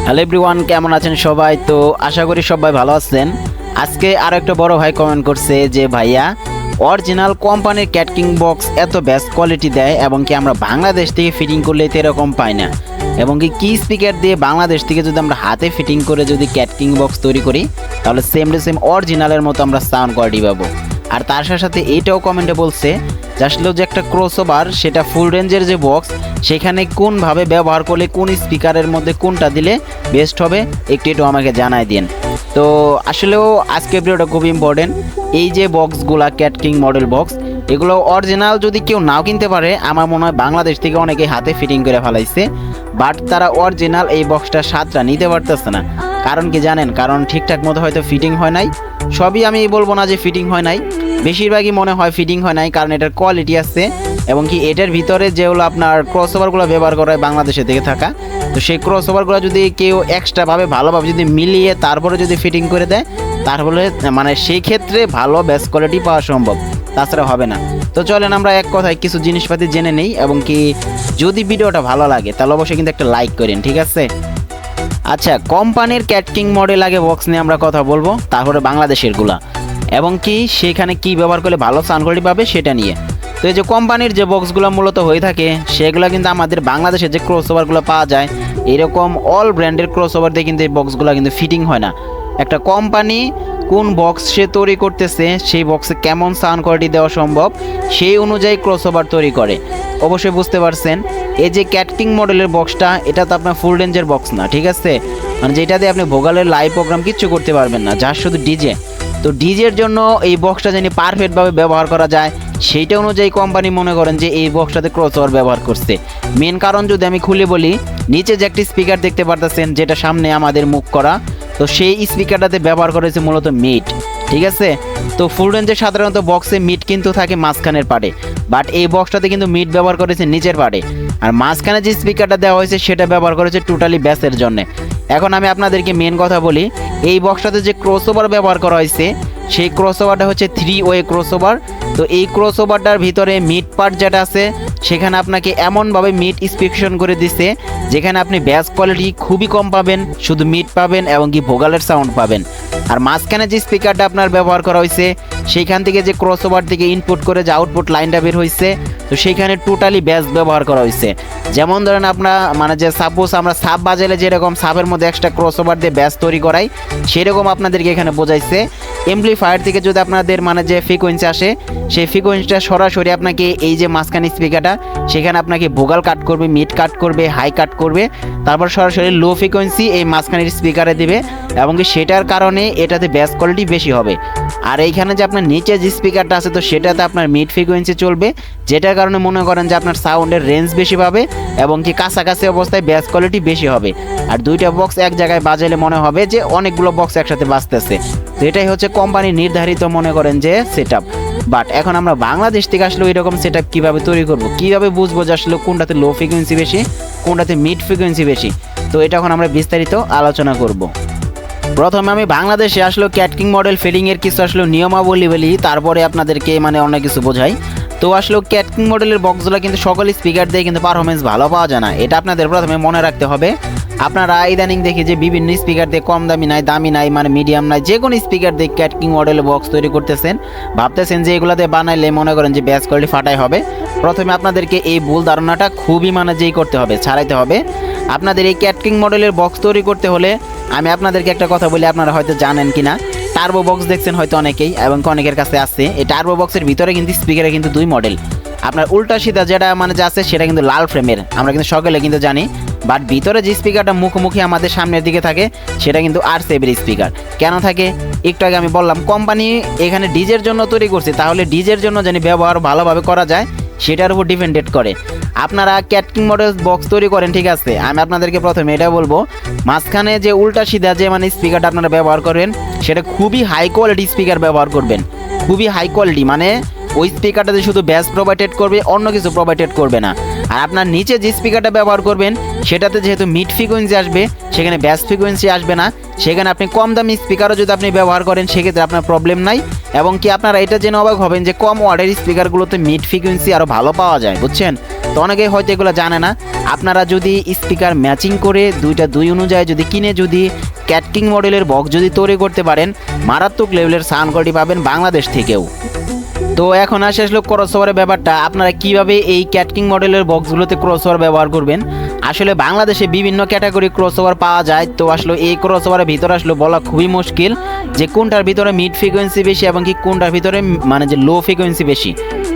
Hello everyone, কেমন আছেন সবাই? তো আশা করি সবাই ভালো আছেন। আজকে আরো একটা বড় ভাই কমেন্ট করছে যে ভাইয়া অরিজিনাল কোম্পানির ক্যাটকিং বক্স এত বেস্ট কোয়ালিটি দেয় এবং কি আমরা বাংলাদেশ থেকে ফিটিং করলে তো এরকম পাই না, এবং কি স্পিকার দিয়ে বাংলাদেশ থেকে যদি আমরা হাতে ফিটিং করে যদি ক্যাটকিং বক্স তৈরি করি তাহলে সেম টু সেম অরিজিনালের মতো আমরা সাউন্ড কোয়ালিটি পাবো। আর তার সাথে সাথে এইটাও কমেন্টে বলছে যে আসলে যে একটা ক্রসওভার সেটা ফুল রেঞ্জের যে বক্স সেখানে কোনভাবে ব্যবহার করলে কোন স্পিকারের মধ্যে কোনটা দিলে বেস্ট হবে একটু আমাকে জানাই দিন। তো আসলেও আজকে ভিডিওটা খুব ইম্পর্টেন্ট। এই যে বক্সগুলা ক্যাটকিং মডেল বক্স, এগুলো অরিজিনাল যদি কেউ নাও কিনতে পারে, আমার মনে হয় বাংলাদেশ থেকে অনেকে হাতে ফিটিং করে ফেলাইছে, বাট তারা অরিজিনাল এই বক্সটার স্বাদটা নিতে পারতেছে না। কারণ কি জানেন? কারণ ঠিকঠাক মতো হয়তো ফিটিং হয় নাই। সবই আমি বলবো না যে ফিটিং হয় নাই, বেশিরভাগই মনে হয় ফিটিং হয় নাই, কারণ এটার কোয়ালিটি আছে এবং কি এটার ভিতরে যেগুলো আপনার ক্রসওভারগুলো ব্যবহার করা হয় বাংলাদেশে থেকে থাকা, তো সেই ক্রসওভারগুলো যদি কেউ এক্সট্রাভাবে ভালোভাবে যদি মিলিয়ে তারপরে যদি ফিটিং করে দেয় তারপরে মানে সেই ক্ষেত্রে ভালো বেস্ট কোয়ালিটি পাওয়া সম্ভব, তাছাড়া হবে না। তো চলেন আমরা এক কথায় কিছু জিনিসপাতি জেনে নেই, এবং কি যদি ভিডিওটা ভালো লাগে তাহলে অবশ্যই কিন্তু একটা লাইক করেন, ঠিক আছে? আচ্ছা, কোম্পানির ক্যাটকিং মডেল আগে বক্স নিয়ে আমরা কথা বলবো, তারপরে বাংলাদেশেরগুলা এবং কি সেখানে কি ব্যবহার করলে ভালো সাউন্ড কোয়ালিটি পাবে সেটা নিয়ে। তো এই যে কোম্পানির যে বক্সগুলো মূলত হয়ে থাকে সেগুলো কিন্তু আমাদের বাংলাদেশে যে ক্রসওভারগুলো পাওয়া যায় এরকম অল ব্র্যান্ডের ক্রসওভার দিয়ে কিন্তু এই বক্সগুলো কিন্তু ফিটিং হয় না। একটা কোম্পানি কোন বক্স সে তৈরি করতেছে সেই বক্সে কেমন সাউন্ড কোয়ালিটি দেওয়া সম্ভব সেই অনুযায়ী ক্রসওভার তৈরি করে। অবশ্যই বুঝতে পারছেন এই যে ক্যাটকিং মডেলের বক্সটা এটা তো আপনার ফুল রেঞ্জের বক্স না, ঠিক আছে? মানে যেটা দিয়ে আপনি ভোকালের লাইভ প্রোগ্রাম কিচ্ছু করতে পারবেন না, যার শুধু ডিজে। তো ডিজের জন্য এই বক্সটা যেন পারফেক্টভাবে ব্যবহার করা যায় সেইটা অনুযায়ী কোম্পানি মনে করেন যে এই বক্সটাতে ক্রসওভার ব্যবহার করছে। মেন কারণ যদি আমি খুলে বলি, নিচে যে একটি স্পিকার দেখতে পারতেছেন যেটা সামনে আমাদের মুখ করা, তো সেই স্পিকারটাতে ব্যবহার করেছে মূলত মিড, ঠিক আছে? তো ফুল রেঞ্জের সাধারণত বক্সে মিড কিন্তু থাকে মাঝখানের পার্টে, বাট এই বক্সটাতে কিন্তু মিড ব্যবহার করেছে নিচের পার্টে, আর মাঝখানে যে স্পিকারটা দেওয়া হয়েছে সেটা ব্যবহার করেছে টোটালি ব্যাসের জন্য। এখন আমি আপনাদেরকে মেন কথা বলি, এই বক্সটাতে যে ক্রসওভার ব্যবহার করা হয়েছে সেই ক্রসওভারটা হচ্ছে 3 ওয়ে ক্রসওভার। তো এই ক্রসওভারটার ভিতরে মিড পার্ট যেটা আছে সেখানে আপনাকে এমনভাবে মিড স্পেসিফিকেশন করে দিছে যেখানে আপনি ব্যাস কোয়ালিটি খুবই কম পাবেন, শুধু মিড পাবেন এবং কি ভোকালের সাউন্ড পাবেন। আর মাঝখানে যে স্পিকারটা আপনার ব্যবহার করা হয়েছে সেইখান থেকে যে ক্রসওভার থেকে ইনপুট করে যে আউটপুট লাইনটা বের হয়েছে, তো সেইখানে টোটালি ব্যাস ব্যবহার করা হয়েছে। যেমন ধরেন আপনার মানে যে সাপোজ আমরা সাব বাজালে যেরকম সাবের মধ্যে এক্সট্রা ক্রসওভার দিয়ে ব্যাস তৈরি করাই সেরকম আপনাদেরকে এখানে বোঝাইছে। এমপ্লিফায়ার থেকে যদি আপনাদের মানে যে ফ্রিকোয়েন্সি আসে সেই ফ্রিকোয়েন্সিটা সরাসরি আপনাকে এই যে মাঝখানে স্পিকারটা সেখানে আপনাকে ভোকাল কাট করবে, মিড কাট করবে, হাই কাট করবে, তারপর সরাসরি লো ফ্রিকোয়েন্সি এই মাঝখানের স্পিকারে দিবে এবং কি সেটার কারণে এটাতে ব্যাস কোয়ালিটি বেশি হবে। আর এইখানে যে আপনার নিচে যে স্পিকারটা আছে তো সেটাতে আপনার মিড ফ্রিকোয়েন্সি চলবে, যেটার কারণে মনে করেন যে আপনার সাউন্ডের রেঞ্জ বেশি পাবে এবং কি কাছাকাছি অবস্থায় ব্যাস কোয়ালিটি বেশি হবে। আর দুইটা বক্স এক জায়গায় বাজালে মনে হবে যে অনেকগুলো বক্স একসাথে বাজতেছে। তো এটাই হচ্ছে কোম্পানি নির্ধারিত মনে করেন যে সেটআপ। বাট এখন আমরা বাংলাদেশ থেকে আসলে এরকম সেটআপ কীভাবে তৈরি করব, কীভাবে বুঝবো যে আসলে কোনটাতে লো ফ্রিকোয়েন্সি বেশি কোনটাতে মিড ফ্রিকোয়েন্সি বেশি, তো এটা এখন আমরা বিস্তারিত আলোচনা করব। প্রথমে আমি বাংলাদেশে আসলে ক্যাটকিং মডেল ফিটিংয়ের কিছু আসলে নিয়মাবলী বলি, তারপরে আপনাদেরকে মানে অনেক কিছু বোঝাই। তো আসলে ক্যাটকিং মডেলের বক্সগুলো কিন্তু সকল স্পিকার দিয়ে কিন্তু পারফরমেন্স ভালো পাওয়া যায় না, এটা আপনাদের প্রথমে মনে রাখতে হবে। আপনারা ইদানিং দেখি যে বিভিন্ন স্পিকার দিয়ে কম দামি নাই, দামি নাই, মানে মিডিয়াম নাই, যে কোনো স্পিকার দিয়ে ক্যাটকিং মডেলের বক্স তৈরি করতেছেন, ভাবতেছেন যে এগুলোতে বানাইলে মনে করেন যে ব্যাস কোয়ালিটি ফাটাই হবে। প্রথমে আপনাদেরকে এই ভুল ধারণাটা খুবই মানে যেই করতে হবে, ছাড়াইতে হবে। আপনাদের এই ক্যাটকিং মডেলের বক্স তৈরি করতে হলে আমি আপনাদেরকে একটা কথা বলি, আপনারা হয়তো জানেন কিনা, টার্বো বক্স দেখছেন হয়তো অনেকেই এবং অনেকের কাছে আছে। এই টার্বো বক্সের ভিতরে কিন্তু স্পিকারে কিন্তু দুই মডেল, আপনার উল্টা সিধা যেটা মানে যে আছে সেটা কিন্তু লাল ফ্রেমের, আমরা কিন্তু সকলে কিন্তু জানি। বাট ভিতরে যে স্পিকারটা মুখোমুখি আমাদের সামনের দিকে থাকে সেটা কিন্তু R7 স্পিকার। কেন থাকে একটু আগে আমি বললাম, কোম্পানি এখানে ডিজের জন্য তৈরি করছে, তাহলে ডিজের জন্য যেন ব্যবহার ভালোভাবে করা যায় সেটার উপর ডিপেন্ডেড করে। আপনারা ক্যাটকিং মডেল বক্স তৈরি করেন, ঠিক আছে? আমি আপনাদেরকে প্রথমে এটা বলবো, মাঝখানে যে উল্টা সিধা যে মানে স্পিকারটা আপনারা ব্যবহার করেন সেটা খুবই হাই কোয়ালিটি স্পিকার ব্যবহার করবেন, খুবই হাই কোয়ালিটি, মানে ওই স্পিকারটাতে শুধু ব্যাস প্রোভাইডেড করবে, অন্য কিছু প্রোভাইডেড করবে না। আর আপনার নিচে যে স্পিকারটা ব্যবহার করবেন সেটাতে যেহেতু মিড ফ্রিকোয়েন্সি আসবে, সেখানে ব্যাস ফ্রিকোয়েন্সি আসবে না। সেখানে আপনি কম দামি স্পিকারও যদি আপনি ব্যবহার করেন সেক্ষেত্রে আপনার প্রবলেম নাই। এবং কি আপনারা এটা জেনে অবাক হবেন যে কম ওয়াটের স্পিকারগুলোতে মিড ফ্রিকোয়েন্সি আরও ভালো পাওয়া যায়, বুঝছেন? তো অনেকেই হয়তো এগুলো জানে না। আপনারা যদি স্পিকার ম্যাচিং করে দুইটা দুই অনুযায়ী যদি কিনে যদি ক্যাটকিং মডেলের বক্স যদি তৈরি করতে পারেন, মারাত্মক লেভেলের সাউন্ড কোয়ালিটি পাবেন বাংলাদেশ থেকেও। তো এখন আসলে ক্রসওভারের ব্যাপারটা, আপনারা কিভাবে এই ক্যাটকিং মডেলের বক্সগুলোতে ক্রসওভার ব্যবহার করবেন। আসলে বাংলাদেশে বিভিন্ন ক্যাটাগরি ক্রসওভার পাওয়া যায়। তো আসলে এই ক্রসওভারের ভিতরে আসলে বলা খুবই মুশকিল যে কোনটার ভিতরে মিড ফ্রিকোয়েন্সি বেশি এবং কি কোনটার ভিতরে মানে যে লো ফ্রিকোয়েন্সি বেশি।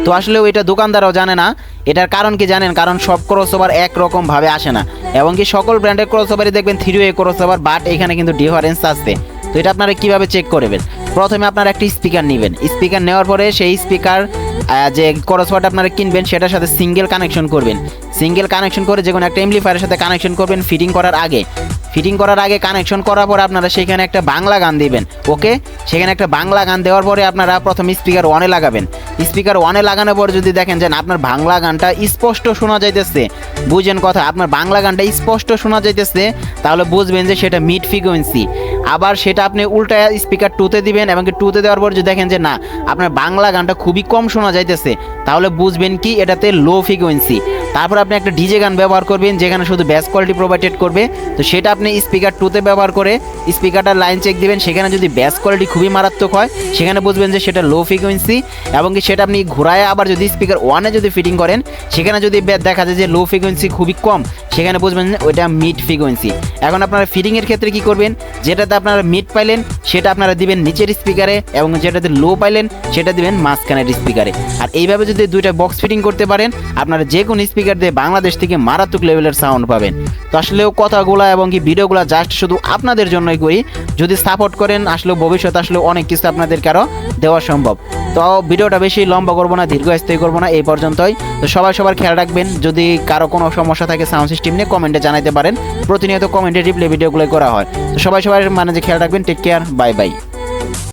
তো আসলে ওইটা দোকানদারও জানে না। এটার কারণ কি জানেন? কারণ সব ক্রসওভার একরকমভাবে আসে না এবং কি সকল ব্র্যান্ডের ক্রসওভারই দেখবেন 3-ওয়ে ক্রসওভার, বাট এখানে কিন্তু ডিফারেন্স আছে। তো এটা আপনারা কীভাবে চেক করবেন? প্রথমে আপনারা একটি স্পিকার নেবেন। স্পিকার নেওয়ার পরে সেই স্পিকার যে ক্রসওভারটা আপনারা কিনবেন সেটার সাথে সিঙ্গেল কানেকশন করবেন। সিঙ্গেল কানেকশন করে যে কোনো একটা এমপ্লিফায়ারের সাথে কানেকশন করবেন ফিটিং করার আগে। ফিটিং করার আগে কানেকশন করার পরে আপনারা সেখানে একটা বাংলা গান দিবেন। ওকে, সেখানে একটা বাংলা গান দেওয়ার পরে আপনারা প্রথমে স্পিকার 1-এ লাগাবেন। স্পিকার 1-এ লাগানোর পরে যদি দেখেন যে আপনার বাংলা গানটা স্পষ্ট শোনা যাইতেছে, বুঝেন কথা, আপনার বাংলা গানটা স্পষ্ট শোনা যাইতেছে, তাহলে বুঝবেন যে সেটা মিড ফ্রিকোয়েন্সি। আবার সেটা আপনি উল্টা স্পিকার 2-তে দিবেন এবং কি 2-তে দেওয়ার পর যদি দেখেন যে না আপনার বাংলা গানটা খুবই কম শোনা যাইতেছে, তাহলে বুঝবেন কি এটাতে লো ফ্রিকোয়েন্সি। তারপর আপনি একটা ডিজে গান ব্যবহার করবেন যেখানে শুধু ব্যাস কোয়ালিটি প্রোভাইডেড করবে। তো সেটা আপনি স্পিকার 2-তে ব্যবহার করে স্পিকারটার লাইন চেক দিবেন। সেখানে যদি ব্যাস কোয়ালিটি খুবই মারাত্মক হয় সেখানে বুঝবেন যে সেটা লো ফ্রিকোয়েন্সি। এবং কি সেটা আপনি ঘুরায় আবার যদি স্পিকার 1-এ যদি ফিটিং করেন সেখানে যদি দেখা যায় যে লো ফ্রিকোয়েন্সি খুবই কম, সেখানে বুঝবেন ওইটা মিড ফ্রিকোয়েন্সি। এখন আপনারা ফিটিংয়ের ক্ষেত্রে কি করবেন? যেটাতে আপনারা মিড পাইলেন সেটা আপনারা দিবেন নিচের স্পিকারে এবং যেটাতে লো পাইলেন সেটা দিবেন মাঝখানের স্পিকারে। আর এইভাবে যদি দুইটা বক্স ফিটিং করতে পারেন আপনারা যে কোনো স্পিকার দিয়ে বাংলাদেশ থেকে মারাত্মক লেভেলের সাউন্ড পাবেন। তো আসলেও কথাগুলো এবং কি ভিডিওগুলো জাস্ট শুধু আপনাদের জন্যই করি। যদি সাপোর্ট করেন আসলে ভবিষ্যতে আসলে অনেক কিছু আপনাদেরকে আরও দেওয়া সম্ভব। তো ভিডিওটা বেশি লম্বা করবো না, দীর্ঘস্থায়ী করবো না, এই পর্যন্তই। তো সবাই সবার খেয়াল রাখবেন। যদি কারো কোনো সমস্যা থাকে সাউন্ড সিস্টেম নিয়ে কমেন্টে জানাতে পারেন। প্রতিনিয়ত কমেন্টে রিপ্লাই ভিডিওগুলো করা হয়। তো সবাই সবার মানে যে খেয়াল রাখবেন। Take care, bye by.